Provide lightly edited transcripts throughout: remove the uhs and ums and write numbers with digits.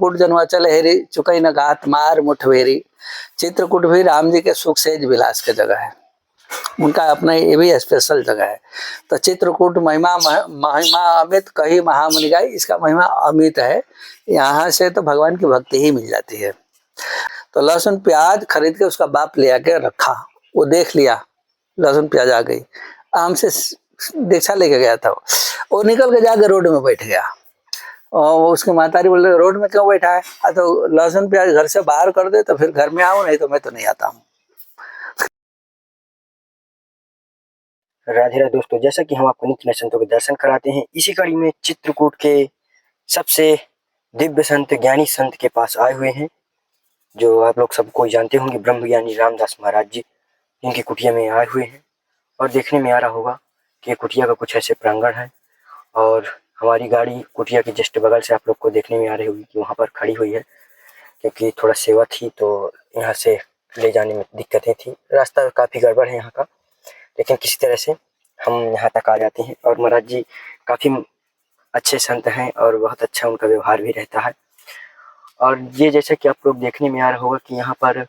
चित्रकूट जनुआ चले हेरी, चुकई न गात मार मुठभेरी। चित्रकूट भी राम जी के सुख सेज विलास के जगह है, उनका अपना ये भी स्पेशल जगह है। तो चित्रकूट महिमा महिमा अमित कही महामुनि गाई, इसका महिमा अमित है। यहाँ से तो भगवान की भक्ति ही मिल जाती है। तो लहसुन प्याज खरीद के उसका बाप ले आके रखा, वो देख लिया लहसुन प्याज आ गई, आम से देखा लेके गया था वो निकल के जाके रोड में बैठ गया। और उसके मातारी बोल रहे रोड में क्यों बैठा है? तो लहसुन प्याज घर से बाहर कर दे तो फिर घर में आओ, नहीं तो मैं तो नहीं आता हूँ। राधे राधे दोस्तों, जैसा कि हम आपको नित्य नए संतों के दर्शन कराते हैं, इसी कड़ी में चित्रकूट के सबसे दिव्य संत ज्ञानी संत के पास आए हुए हैं, जो आप लोग सबको जानते होंगे, ब्रह्मज्ञानी रामदास महाराज जी। इनकी कुटिया में आए हुए हैं और देखने में आ रहा होगा कि कुटिया का कुछ ऐसे प्रांगण है और हमारी गाड़ी कुटिया के जस्ट बगल से आप लोग को देखने में आ रही होगी कि वहाँ पर खड़ी हुई है, क्योंकि थोड़ा सेवा थी तो यहाँ से ले जाने में दिक्कतें थी। रास्ता काफ़ी गड़बड़ है यहाँ का, लेकिन किसी तरह से हम यहाँ तक आ जाते हैं। और महाराज जी काफ़ी अच्छे संत हैं और बहुत अच्छा उनका व्यवहार भी रहता है। और ये जैसा कि आप लोग देखने में आ रहा होगा कि यहाँ पर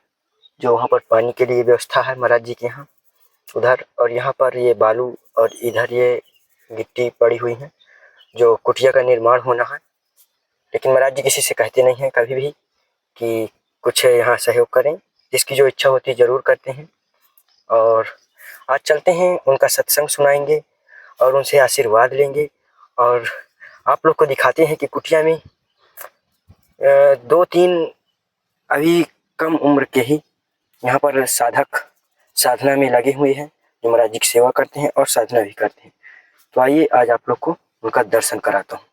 जो वहाँ पर पानी के लिए व्यवस्था है महाराज जी के यहाँ उधर, और यहाँ पर ये बालू और इधर ये गिट्टी पड़ी हुई है जो कुटिया का निर्माण होना है। लेकिन महाराज जी किसी से कहते नहीं हैं कभी भी कि कुछ यहाँ सहयोग करें, जिसकी जो इच्छा होती है ज़रूर करते हैं। और आज चलते हैं, उनका सत्संग सुनाएंगे और उनसे आशीर्वाद लेंगे और आप लोग को दिखाते हैं कि कुटिया में 2-3 अभी कम उम्र के ही यहाँ पर साधक साधना में लगे हुए हैं, जो महाराज जी की सेवा करते हैं और साधना भी करते हैं। तो आइए आज आप लोग को उनका दर्शन कराता हूँ,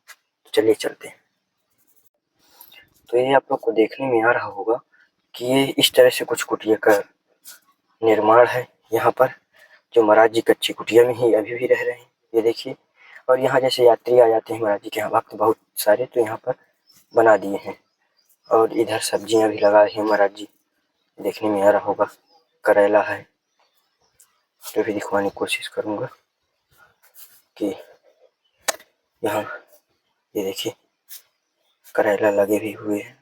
तो चलिए चलते हैं। तो ये आप लोग को देखने में आ रहा होगा कि ये इस तरह से कुछ कुटिया का निर्माण है यहाँ पर, जो महाराज जी कच्ची कुटिया में ही अभी भी रह रहे हैं, ये देखिए। और यहाँ जैसे यात्री आ जाते हैं महाराज जी के यहाँ भक्त बहुत सारे, तो यहाँ पर बना दिए हैं। और इधर सब्जियाँ भी लगा रहे हैं महाराज जी, देखने में आ रहा होगा। करेला है, तो भी दिखवाने की कोशिश करूँगा कि यहाँ ये देखिए करेला लगे भी हुए हैं,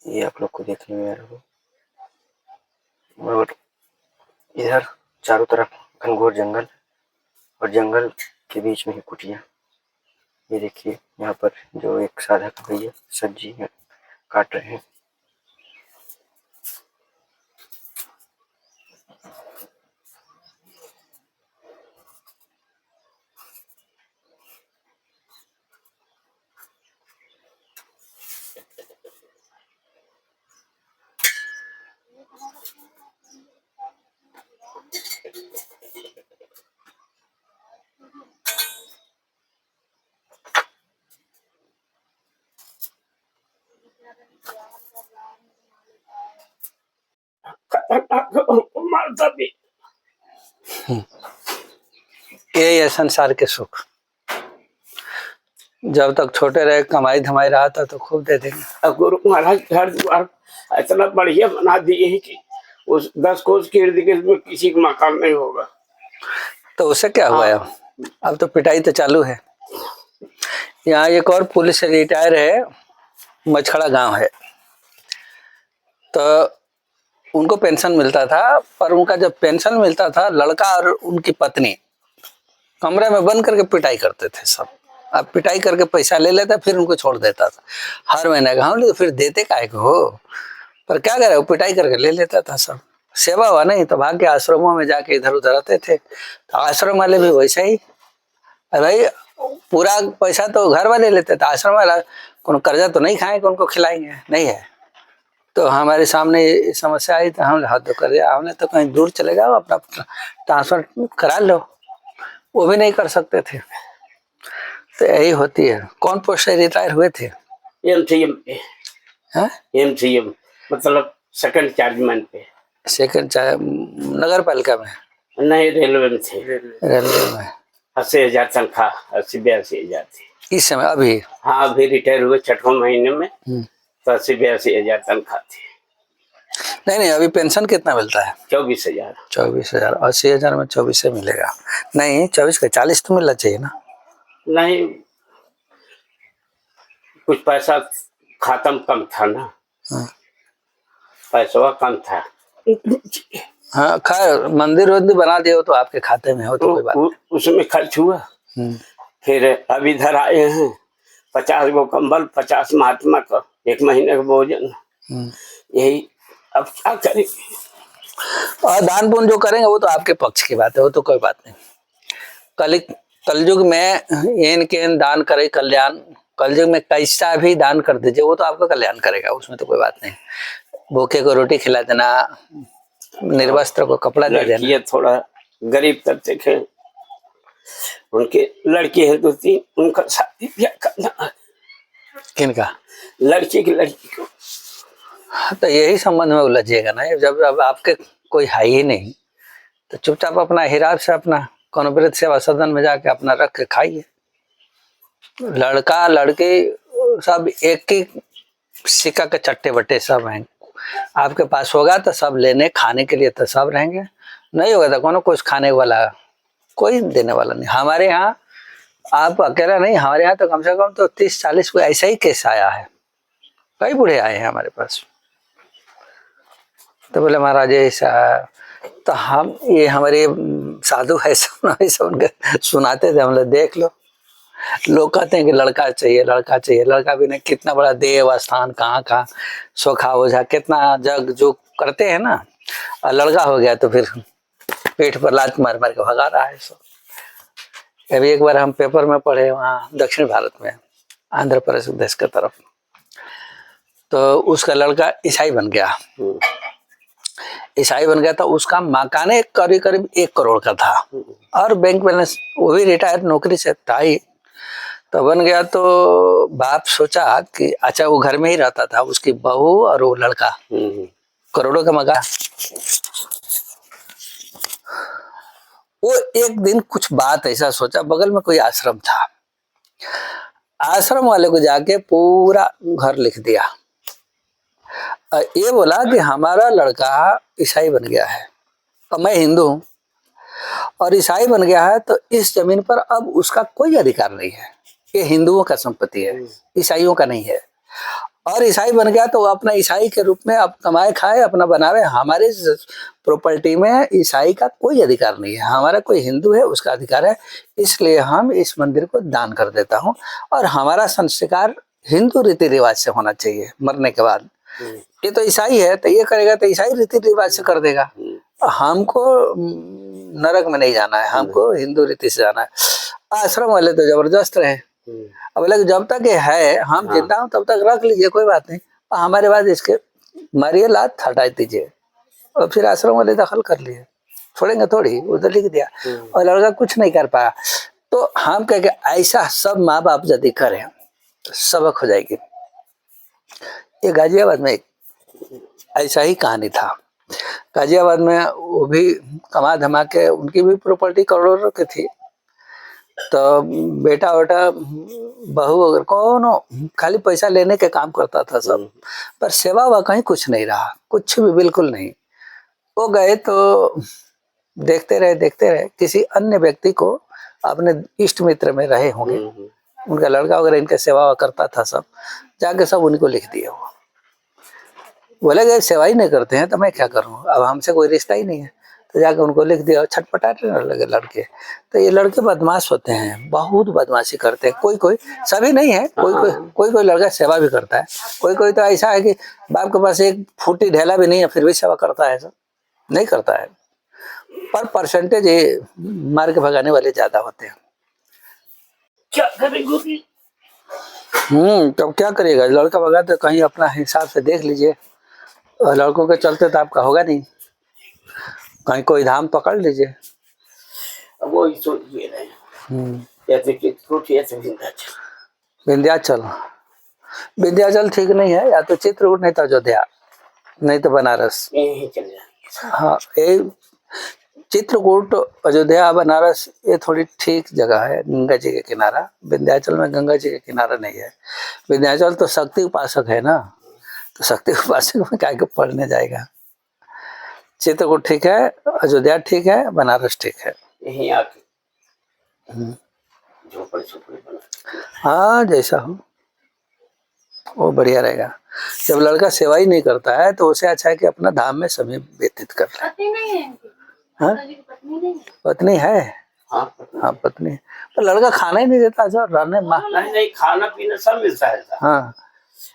ये आप लोग को देखने में आ रहा होगा। और इधर चारों तरफ घनघोर जंगल और जंगल के बीच में ही कुटिया। ये देखिए यहाँ पर जो एक साधक भैया सब्जी काट रहे हैं। यही है संसार के सुख। जब तक छोटे रहे कमाई धमाई रहा था तो खूब दे देंगे। अब गुरु महाराज घर द्वार इतना बढ़िया बना दिए हैं कि उस 10 कोस के इर्द गिर्द में किसी का मकान नहीं होगा। तो उससे क्या हुआ? अब तो पिटाई तो चालू है। यहाँ एक और पुलिस से रिटायर है, मछड़ा गांव है, तो उनको पेंशन मिलता था। पर उनका जब पेंशन मिलता था, लड़का और उनकी पत्नी कमरे में बंद करके पिटाई करते थे सब। अब पिटाई करके पैसा ले लेता, फिर उनको छोड़ देता था हर महीने का। हम तो फिर देते काहे को हो, पर क्या करे, वो पिटाई करके ले लेता था सब। सेवा हुआ नहीं तो भाग के आश्रमों में जाके इधर उधर आते थे। तो आश्रम वाले भी वैसा ही, भाई पूरा पैसा तो घर वाले लेते थे, आश्रम वाला कौन कर्जा तो नहीं खाएंगे, उनको खिलाएंगे नहीं है। तो हमारे सामने ये समस्या आई तो हमने हाथ कर दिया। हमने तो कहीं दूर चले जाओ, अपना ट्रांसफर करा लो, वो भी नहीं कर सकते थे। तो यही होती है। कौन पोस्ट से रिटायर हुए थे? एमसीएम पे। एमसीएम मतलब सेकंड चार्जमैन पे। सेकंड नगर पालिका में नहीं, रेलवे में थे। रेलवे में 80,000 तनख्वाह, 80-82,000 थी इस समय। अभी हाँ, अभी रिटायर हुए 6वें महीने में, तो 80-82,000 तनख्वाह थी। नहीं, अभी पेंशन कितना मिलता है? 24,000। 24,000। 80,000 में 24 से मिलेगा? नहीं, 24 का 40 तो मिलना चाहिए ना। नहीं, कुछ पैसा खत्म कम था ना, हाँ। पैसा कम था। हाँ खैर मंदिर वंदिर बना दिए हो तो आपके खाते में हो तो कोई बात उसमें खर्च हुआ। नहीं। फिर अब इधर आए हैं, 50 गो कंबल, 50 महात्मा का 1 महीने का भोजन, यही। अब क्या करें। और दान पुण्य जो करेंगे वो तो आपके पक्ष की बात है, वो तो कोई बात नहीं। कलयुग में इनके दान करे कल्याण, कलयुग में कैसा भी दान कर दीजिए वो तो आपका कल्याण करेगा, उसमें तो कोई बात नहीं। भूखे को रोटी खिला देना, निर्वस्त्र को कपड़ा दे देना। लड़कियां थोड़ा गरीब तबके के, उनके लड़की है 2-3, उनका शादी ब्याह करना है। किनका? लड़की की लड़की को। तो यही संबंध में उलझिएगा ना, जब अब आपके कोई है ही नहीं तो चुपचाप अपना हिसाब से अपना कौन वृद्ध सेवा सदन में जाके अपना रख के खाइए। लड़का लड़की सब एक ही सिक्का के चट्टे बट्टे सब हैं। आपके पास होगा तो सब लेने खाने के लिए तो सब रहेंगे, नहीं होगा तो कौन कुछ खाने वाला कोई देने वाला नहीं। हमारे यहाँ आप अकेला नहीं, हमारे यहाँ तो कम से कम तो 30-40 कोई ऐसा ही केस आया है, कई बूढ़े आए हैं हमारे पास। तो बोले महाराज ऐसा, तो हम ये हमारे साधु है सब उनके सुनाते थे, हम लोग देख लो। लोग कहते हैं कि लड़का चाहिए लड़का चाहिए, लड़का भी नहीं, कितना बड़ा देव स्थान कहाँ कहाँ सोखा ओझा कितना जग जो करते हैं ना, और लड़का हो गया तो फिर पेट पर लात मार मार के भगा रहा है सब। अभी एक बार हम पेपर में पढ़े वहाँ दक्षिण भारत में आंध्र प्रदेश की तरफ, तो उसका लड़का ईसाई बन गया। ईसाई बन गया था, उसका मकान करीब करीब 1 करोड़ का था और बैंक बैलेंस, वो भी रिटायर्ड नौकरी से था ही। तो बन गया तो बाप सोचा कि अच्छा, वो घर में ही रहता था, उसकी बहू और वो लड़का, करोड़ों का मकान। वो एक दिन कुछ बात ऐसा सोचा, बगल में कोई आश्रम था, आश्रम वाले को जाके पूरा घर लिख दिया। ये बोला कि हमारा लड़का ईसाई बन गया है और मैं हिंदू हूं, और ईसाई बन गया है तो इस जमीन पर अब उसका कोई अधिकार नहीं है, ये हिंदुओं का संपत्ति है, ईसाइयों का नहीं है। और ईसाई बन गया तो अपना ईसाई के रूप में अब कमाए खाए अपना बनावे, हमारे प्रॉपर्टी में ईसाई का कोई अधिकार नहीं है, हमारा कोई हिंदू है उसका अधिकार है, इसलिए हम इस मंदिर को दान कर देता हूँ। और हमारा संस्कार हिंदू रीति रिवाज से होना चाहिए, मरने के बाद ये तो ईसाई है तो ये करेगा तो ईसाई रीति रिवाज से कर देगा, हमको नरक में नहीं जाना है, हमको हिंदू रीति से जाना है। आश्रम वाले तो जबरदस्त रहे, अब लगे जब तक ये है हम जिंदा हूं तब तक रख लीजिए कोई बात नहीं, हमारे बाद इसके मारिए लात हटा दीजिए। और फिर आश्रम वाले दखल कर लिए, छोड़ेंगे थोड़ी, उधर लिख दिया और लड़का कुछ नहीं कर पाया। तो हम कह के ऐसा सब माँ बाप यदि करें तो सबक हो जाएगी। ये गाजियाबाद में ऐसा ही कहानी था। गाजियाबाद में वो भी कमा धमा के, उनकी भी प्रॉपर्टी करोड़ों की थी, तो बेटा बेटा बहू अगर कौन खाली पैसा लेने के काम करता था सब, पर सेवा वा कहीं कुछ नहीं रहा, कुछ भी बिल्कुल नहीं। वो गए तो देखते रहे किसी अन्य व्यक्ति को अपने इष्ट मित्र में रहे होंगे, उनका लड़का वगैरह इनके सेवा करता था, सब जाके सब उनको लिख दिया। वो बोले गए सेवा ही नहीं करते हैं तो मैं क्या करूं, अब हमसे कोई रिश्ता ही नहीं है, तो जाके उनको लिख दिया। छटपटाने लगे लड़के, तो ये लड़के बदमाश होते हैं, बहुत बदमाशी करते हैं, कोई सभी नहीं है, कोई लड़का सेवा भी करता है, कोई तो ऐसा है कि बाप के पास एक फूटी ढेला भी नहीं है फिर भी सेवा करता है, सब नहीं करता है, पर परसेंटेज ये मार के भगाने वाले ज्यादा होते हैं। क्या करेंगे? तब क्या करिएगा, लड़का भगा तो कहीं अपना हिसाब से देख लीजिए, लड़कों के चलते तो आपका होगा नहीं, कहीं कोई धाम पकड़ लीजिए। अब वही सोच रहे हैं, ऐसे चित्रकूट ऐसे विंध्याचल ठीक नहीं है, या तो चित्रकूट नहीं तो अयोध्या नहीं तो बनारस, यही चल जाए। हाँ ये चित्रकूट अयोध्या बनारस ये थोड़ी ठीक जगह है, गंगा जी के किनारा। विंध्याचल में गंगा जी के किनारा नहीं है, विंध्याचल तो शक्ति उपासक है ना, तो शक्ति उपासक में क्या पढ़ने जाएगा। चित्रकूट ठीक है, अयोध्या ठीक है, बनारस ठीक है, यही आके झोपड़ी बना, हाँ जैसा हो। वो बढ़िया रहेगा। जब लड़का सेवा ही नहीं करता है तो उसे अच्छा है कि अपना धाम में समय व्यतीत कर ले। पत्नी नहीं है इनकी? हाँ? माताजी की पत्नी नहीं है? पत्नी है, हाँ हाँ पत्नी है। तो लड़का खाना ही नहीं देता सर, रहने नहीं नहीं, खाना पीना सब मिलता है सर। हाँ,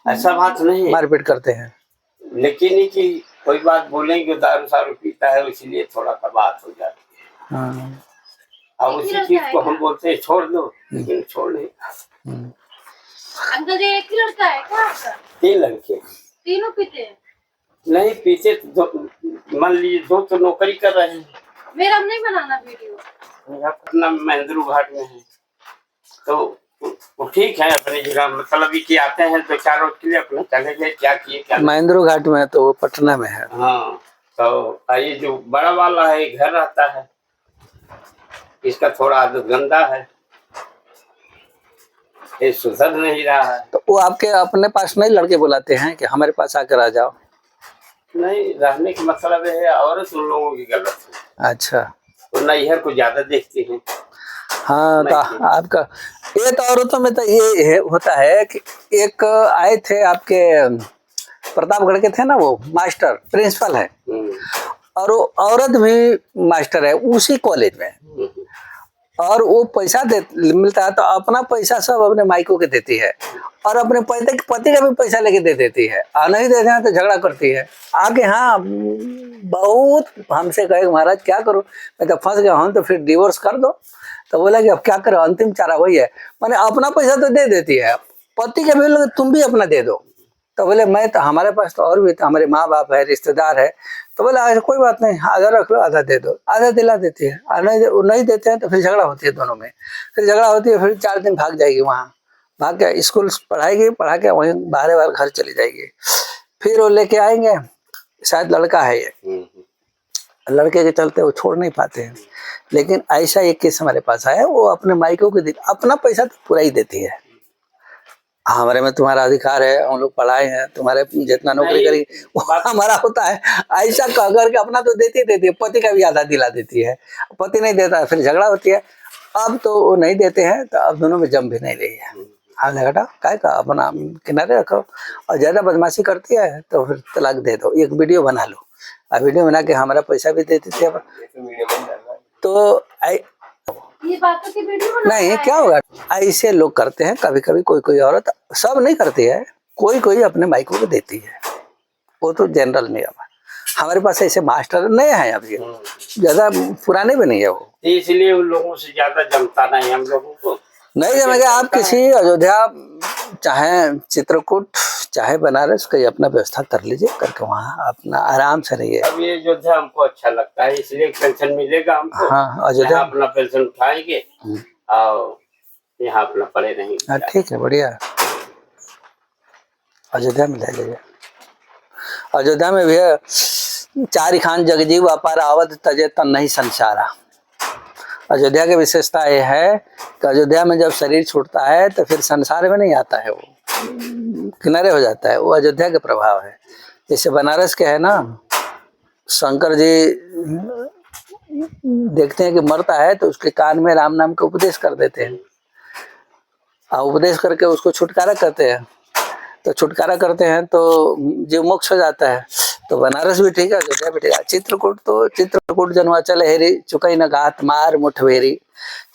ऐसा बात नहीं है, मारपीट करते हैं। लेकिन ये कि कोई बात बोलेंगे दारू सारू पीता है, इसलिए थोड़ा सा बात हो जाती है। हाँ। अब उसी चीज को हम बोलते हैं छोड़ दो, लेकिन छोड़ नहीं। अंकल जी एक ही लड़का है क्या आपका? 3 लड़के। तीनों पीते हैं? नहीं पीते तो मान लीजिए 2 तो नौकरी कर रहे हैं। मेरा नहीं बनाना वीडियो। अपना महेंद्रू घाट में है, तो वो ठीक है अपनी जगह, मतलब कि आते हैं तो 4 रोज के लिए अपना चले गए, क्या किए क्या नहीं। महेंद्रू घाट में है तो वो पटना में है। हाँ, तो ये जो बड़ा वाला है घर रहता है, इसका थोड़ा आदत गंदा है, ये सुधर नहीं रहा है। तो वो आपके अपने पास नहीं लड़के बुलाते हैं कि हमारे पास आकर आ जाओ? नहीं, रहने का मतलब है औरत उन लोगों की गलत है, अच्छा। तो नैहर को ज्यादा देखती हैं। हाँ, तो आपका ये तो औरतों में तो ये होता है कि एक आए थे आपके प्रतापगढ़ के थे ना, वो मास्टर प्रिंसिपल है, और वो औरत भी मास्टर है उसी कॉलेज में, और वो पैसा मिलता है तो अपना पैसा सब अपने माइकों के देती है, और अपने पति का भी पैसा लेके दे देती है, और नहीं देते हैं तो झगड़ा करती है आगे। हाँ, बहुत हमसे कहे महाराज क्या करूं, मैं तो फंस गया हूं, तो फिर डिवोर्स कर दो। तो बोला कि अब क्या करो, अंतिम चारा वही है, मैंने अपना पैसा तो दे देती है, पति के भी लोग तुम भी अपना दे दो। तो बोले मैं तो, हमारे पास तो और भी तो हमारे माँ बाप है, रिश्तेदार है। तो बोला कोई बात नहीं, आधा रख लो, आधा दे दो। आधा दिला देती है, और नहीं देते हैं तो फिर झगड़ा होती है दोनों में। फिर झगड़ा होती है, फिर 4 दिन भाग जाएगी वहाँ, भाग के स्कूल पढ़ाएगी, पढ़ा के वहीं बाहर घर चली जाएगी। फिर वो लेके आएंगे, शायद लड़का है ये, लड़के के चलते वो छोड़ नहीं पाते हैं। लेकिन ऐसा एक केस हमारे पास आया, वो अपने मायकों के अपना पैसा तो पूरा ही देती है। हमारे में तुम्हारा अधिकार है, हम लोग पढ़ाए हैं, तुम्हारे जितना नौकरी करी वो हमारा होता है, ऐसा कह करके अपना तो देती है, पति का भी आधा दिला देती है। पति नहीं देता है, फिर झगड़ा होती है। अब तो वो नहीं देते हैं, तो अब दोनों में जम भी नहीं रही है। हाँ घटा काय का अपना किनारे रखो, और ज्यादा बदमाशी करती है तो फिर तलाक दे दो, एक वीडियो बना लो, और वीडियो बना के हमारा पैसा भी देती थी। तो ये बातों की वीडियो नहीं, क्या होगा, ऐसे लोग करते हैं कभी कभी, कोई औरत, सब नहीं करती है, कोई अपने माइकों को देती है, वो तो जनरल नियम है। हमारे पास ऐसे मास्टर नए हैं, अभी ज्यादा पुराने भी नहीं है वो, इसलिए उन लोगों से ज्यादा जमता नहीं हम लोगों को। नहीं जमेगा। आप किसी अयोध्या, चाहे चित्रकूट, चाहे बनारस, कहीं अपना व्यवस्था कर लीजिए, करके वहाँ अपना आराम से रहिए। अब ये अयोध्या हमको अच्छा लगता है, इसलिए पेंशन मिलेगा हमको। हाँ, अयोध्या अपना पेंशन उठाएंगे और यहाँ अपना पड़े रहेंगे। हाँ ठीक है, बढ़िया, अयोध्या में ले लीजिए। अयोध्या में भी है, 4 खान जगजीव अपार आवत तजे तन नहीं संसारा। अयोध्या की विशेषता ये है कि अयोध्या में जब शरीर छूटता है तो फिर संसार में नहीं आता है, वो किनारे हो जाता है, वो अयोध्या के प्रभाव है। जैसे बनारस के है ना, शंकर जी देखते हैं कि मरता है तो उसके कान में राम नाम का उपदेश कर देते हैं, और उपदेश करके उसको छुटकारा करते हैं। तो छुटकारा करते हैं तो जीव मोक्ष हो जाता है। तो बनारस भी ठीक है, अयोध्या भी ठीक है। चित्रकूट जन्माचल हेरी चुकई न गात मार मुठभेरी।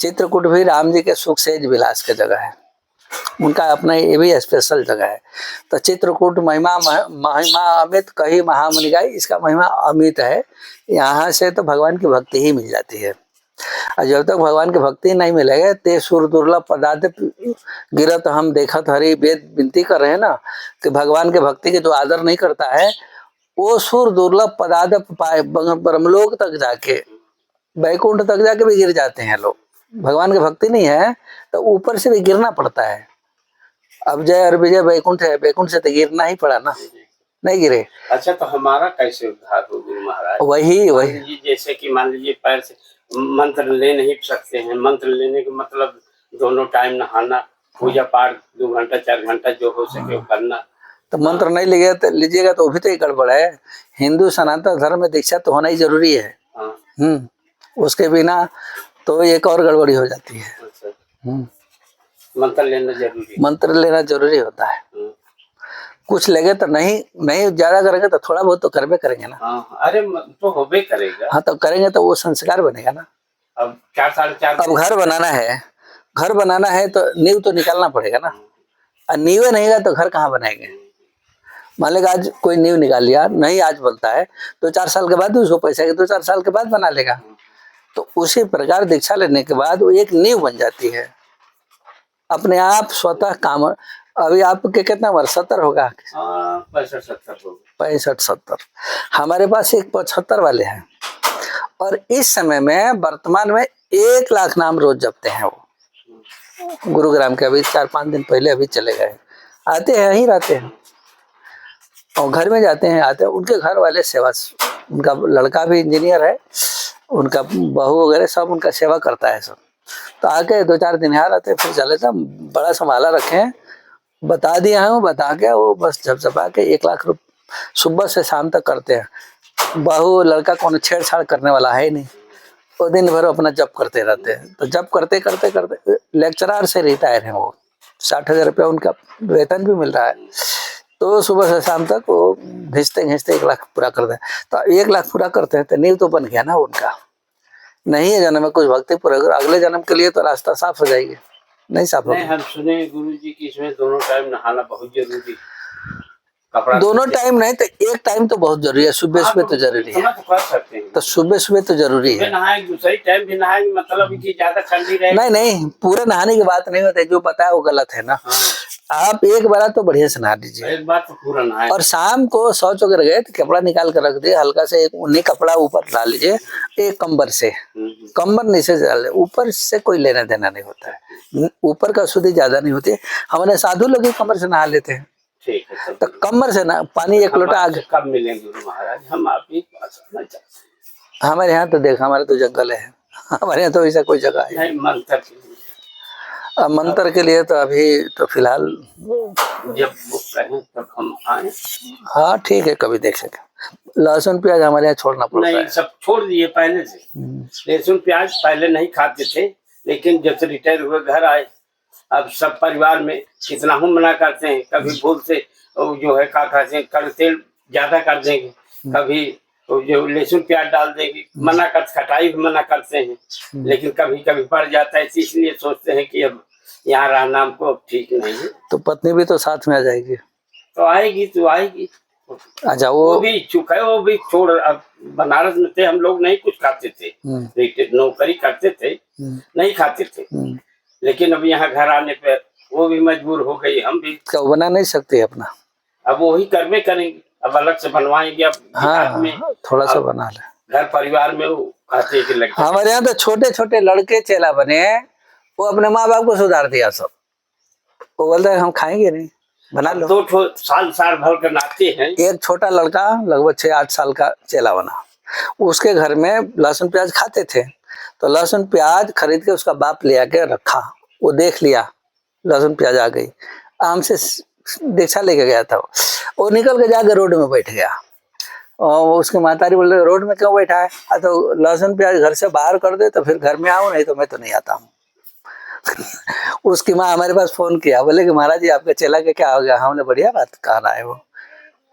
चित्रकूट भी राम जी के सुख सेज विलास की जगह है, उनका अपना ये भी स्पेशल जगह है। तो चित्रकूट महिमा अमित कही महामुनि गाई, इसका महिमा अमित है। यहाँ से तो भगवान की भक्ति ही मिल जाती है, और जब तक भगवान की भक्ति नहीं मिलेगा, ते सुर दुर्लभ पदार्थ गिरत हम देखत हरि। वेद विनती कर रहे हैं ना कि भगवान के भक्ति के जो आदर नहीं करता है, वो सुर दुर्लभ पदार्थ पाए, ब्रह्मलोक तक जाके, वैकुंठ तक जाके भी गिर जाते हैं लोग। भगवान की भक्ति नहीं है तो ऊपर से भी गिरना पड़ता है। अब जय और विजय वैकुंठ है, वैकुंठ से तो गिरना ही पड़ा ना, नहीं गिरे। अच्छा, तो हमारा कैसे उद्धार हो गुरु महाराज? वही जैसे कि मान लीजिए पैर से मंत्र ले नहीं सकते हैं, मंत्र लेने का मतलब दोनों टाइम नहाना, पूजा पाठ 2 घंटा 4 घंटा जो हो सके वो करना। तो मंत्र नहीं लीजिएगा तो भी तो एक गड़बड़ है। हिंदू सनातन धर्म में दीक्षा तो होना ही जरूरी है। उसके बिना तो एक और गड़बड़ी हो जाती है। अच्छा। मंत्र लेना जरूरी, मंत्र लेना जरूरी होता है। कुछ लगे तो नहीं नहीं ज्यादा करेंगे तो थोड़ा बहुत तो करबे करेंगे ना। हाँ, अरे तो होबे करेगा। हाँ तो करेंगे तो वो संस्कार बनेगा ना। अब 4 साढ़े 4 अब घर बनाना है तो नींव तो निकालना पड़ेगा ना। और नींव नहीं है तो घर कहाँ बनाएंगे। मान लेगा आज कोई नींव निकाल लिया, नहीं आज बनता है तो 4 साल के बाद भी उसको पैसा के 2-4 साल के बाद बना लेगा। तो उसी प्रकार दीक्षा लेने के बाद वो एक नींव बन जाती है अपने आप स्वतः काम। अभी आपके कितना वर्ष 70 होगा? 65-70 हो गए। 65-70। हमारे पास एक 75 वाले हैं और इस समय में वर्तमान में 1 लाख नाम रोज जपते हैं। वो गुरुग्राम के अभी 4-5 दिन पहले अभी चले गए। आते हैं यहीं रहते हैं और घर में जाते हैं आते हैं। उनके घर वाले सेवा, उनका लड़का भी इंजीनियर है, उनका बहू वगैरह सब उनका सेवा करता है सब। तो आके 2-4 दिन यहाँ रहते फिर चले जाते। बड़ा संभाला रखे हैं, बता दिया हूँ, बता के वो बस झपझपा के 1 लाख रुपये सुबह से शाम तक करते हैं। बहू लड़का कौन छेड़छाड़ करने वाला है नहीं, वो दिन भर अपना जप करते रहते हैं। तो जप करते करते करते लेक्चरर से रिटायर है वो, 60,000 रुपया उनका वेतन भी मिल रहा है। तो सुबह से शाम तक वो घिंचते घिंचते 1 लाख पूरा करते हैं। तो 1 लाख पूरा करते हैं तो नींव तो बन गया ना उनका। नहीं है जन्म में कुछ भक्ति पूरा, अगले जन्म के लिए तो रास्ता साफ हो जाएगी। नहीं साफ होगा। नहीं, हम सुने गुरु जी की इसमें दोनों टाइम नहाना बहुत जरूरी। कपड़ा दोनों टाइम नहीं तो एक टाइम तो बहुत जरूरी है। सुबह सुबह तो जरूरी है। तो कर सकते हैं। तो सुबह सुबह तो जरूरी है। नहाए दूसरे टाइम भी नहाए, मतलब कि ज्यादा ठंडी रहे। नहीं नहीं, पूरे नहाने की बात नहीं होती, जो पता है वो गलत है ना। आप एक बार तो बढ़िया से नहा लीजिए। एक बार तो पूरा नहाए। और शाम को शौच वगैरह गए तो कपड़ा निकाल कर रख दिए, हल्का से एक ऊनी कपड़ा ऊपर डाल लीजिए, एक कंबर से, कंबर नीचे से डाल, ऊपर से कोई लेना देना नहीं होता है। ऊपर का शुद्धि ज्यादा नहीं होती है। हमारे साधु लोग ही कमर से नहा लेते हैं। ठीक है, तो कमर से ना पानी 1 लोटा आगे। कब मिलेंगे गुरु महाराज? हम आप ही पास आना चाहते हैं। हमारे यहाँ तो देख, हमारे तो जंगल है, हमारे यहाँ तो ऐसा कोई जगह है नहीं। मंत्र के लिए अब मंत्र के लिए तो अभी तो फिलहाल जब वो कहें तब हम आए। हाँ ठीक है, कभी देख सके। लहसुन प्याज हमारे यहाँ छोड़ना पड़ता नहीं, है। सब छोड़ दिए पहले से। लहसुन प्याज पहले नहीं खाते थे, लेकिन जब से रिटायर हुए घर आए अब सब परिवार में कितना हम मना करते हैं। कभी भूल से जो है का खाते हैं, कड़वा तेल ज्यादा कर देंगे, कभी जो लहसुन प्याज डाल देंगे, मना कर, खटाई भी मना करते हैं। लेकिन कभी कभी पड़ जाता है, इसलिए सोचते हैं कि अब यहाँ रहना हमको अब ठीक नहीं है। तो पत्नी भी तो साथ में आ जाएगी। तो आएगी तो आएगी। अच्छा वो भी इच्छुक है, वो भी छोड़। अब बनारस में थे हम लोग, नहीं कुछ खाते थे, नौकरी करते थे, नहीं खाते थे। लेकिन अब यहाँ घर आने पर वो भी मजबूर हो गई, हम भी। क्या वो बना नहीं सकते अपना? अब वही करवे करेंगे, अब अलग से बनवाएंगे। अब हाँ, थोड़ा सा बना ले। घर परिवार में वो खाते कि लगता है। हमारे यहाँ तो छोटे छोटे लड़के चेला बने, वो अपने माँ बाप को सुधार दिया सब। वो बोलते हैं हम खाएंगे नहीं, बना लो। 2 साल भर के नाते हैं। एक छोटा लड़का लगभग 6-8 साल का चेला बना, उसके घर में लहसुन प्याज खाते थे। तो लहसुन प्याज खरीद के उसका बाप ले आके रखा, वो देख लिया लहसुन प्याज आ गई, हमसे दीक्षा लेके गया था। वो निकल के जाके रोड में बैठ गया और उसकी मातारी बोल रहे रोड में क्यों बैठा है? तो लहसुन प्याज घर से बाहर कर दे तो फिर घर में आऊँ, नहीं तो मैं तो नहीं आता हूँ। उसकी माँ हमारे पास फोन किया, बोले कि महाराज जी आपके चेला के क्या हो गया? हमने बढ़िया बात कह रहा है वो,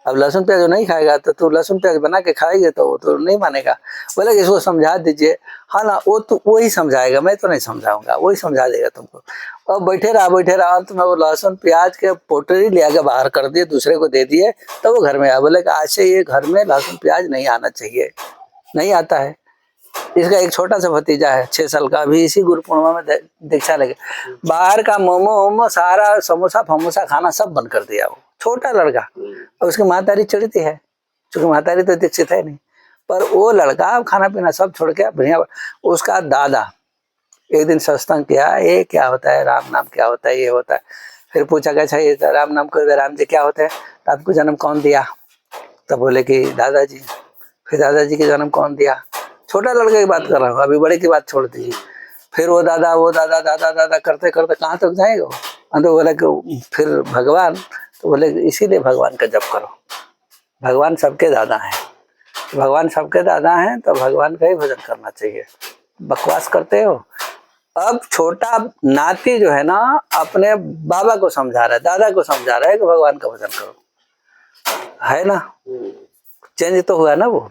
अब लहसुन प्याज नहीं खाएगा तो तू लहसुन प्याज बना के खाएगी तो वो तो नहीं मानेगा। बोले कि इसको समझा दीजिए। हाँ ना, वो तो वही समझाएगा, मैं तो नहीं समझाऊंगा, वही समझा देगा तुमको। और बैठे रहा अंत में वो लहसुन प्याज के पोटरी ले आके बाहर कर दिए, दूसरे को दे दिए। तो वो घर में आया, बोले कि आज से ये घर में लहसुन प्याज नहीं आना चाहिए, नहीं आता है। इसका एक छोटा सा भतीजा है 6 साल का, अभी इसी गुरु पूर्णिमा में दीक्षा लगे। बाहर का मोमो वोमो सारा समोसा फमोसा खाना सब बंद कर दिया, वो छोटा लड़का। और उसकी मातारी चिढ़ती है, क्योंकि मातारी तो दीक्षित है नहीं, पर वो लड़का खाना पीना सब छोड़ के बढ़िया। उसका दादा एक दिन सत्संग किया, ये क्या होता है, राम नाम क्या होता है, ये होता है। फिर पूछा कि अच्छा ये राम नाम को, राम जी क्या होता है, तो आपको जन्म कौन दिया? तब बोले कि दादाजी। फिर दादाजी के जन्म कौन दिया? छोटा लड़के की बात कर रहा हूँ, अभी बड़े की बात छोड़ दीजिए। फिर वो दादा दादा दादा करते करते कहाँ तक जाएगा? तो बोले कि फिर भगवान, तो बोले इसीलिए भगवान का जप करो, भगवान सबके दादा हैं। भगवान सबके दादा हैं तो भगवान का ही भजन करना चाहिए। बकवास करते हो। अब छोटा नाती जो है ना, अपने बाबा को समझा रहा है, दादा को समझा रहा है कि भगवान का भजन करो। है ना, चेंज तो हुआ ना वो।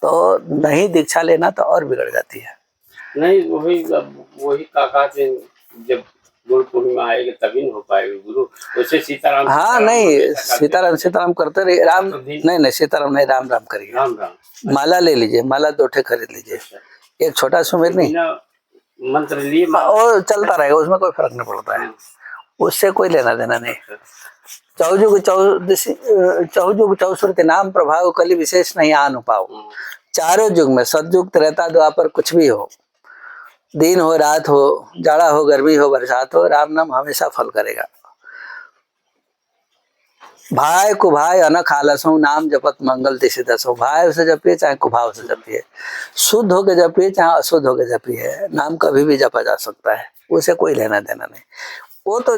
तो नहीं दीक्षा लेना तो और बिगड़ जाती है। नहीं वही काका से जब गुरु पूर्णिमा आएगी तभी न हो पाएगी गुरु। वैसे सीताराम हाँ नहीं, सीताराम सीताराम करते रहिए, राम नहीं सीताराम नहीं, राम राम करिए। राम राम माला ले लीजिए, माला 2 ठे खरीद लीजिए, एक छोटा सुमेर नहीं, मंत्र लिए और चलता रहेगा, उसमें कोई फर्क नहीं पड़ता है, उससे कोई लेना देना नहीं। चौजुग चौसुरति नाम प्रभाव कली विशेष नहीं आन पाओ। चारों युग में सतयुग त्रेता द्वापर कुछ भी हो, दिन हो रात हो, जाड़ा हो गर्मी हो बरसात हो, राम नाम हमेशा फल करेगा। भाई कुभाई अनख आलसों नाम जपत मंगल तिसि दसो। भाई से जपिए चाहे कुभाव से जपिए, शुद्ध होके जपिए चाहे अशुद्ध होके जपिए, नाम कभी भी जपा जा सकता है, उसे कोई लेना देना नहीं। वो तो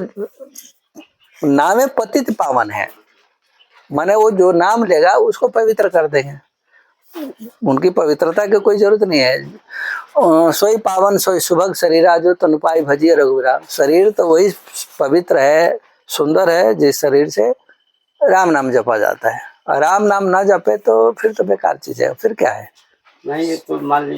नामे पतित पावन है, माने वो जो नाम लेगा उसको पवित्र कर देंगे, उनकी पवित्रता की कोई जरूरत नहीं है। सोई पावन सोई सुभग शरीरा जो तनु पाई भजिए रघुराम। शरीर तो वही पवित्र है, सुंदर है जिस शरीर से राम नाम जपा जाता है, और राम नाम ना जपे तो फिर तो बेकार चीज है, फिर क्या है। नहीं ये तो मान लीजिए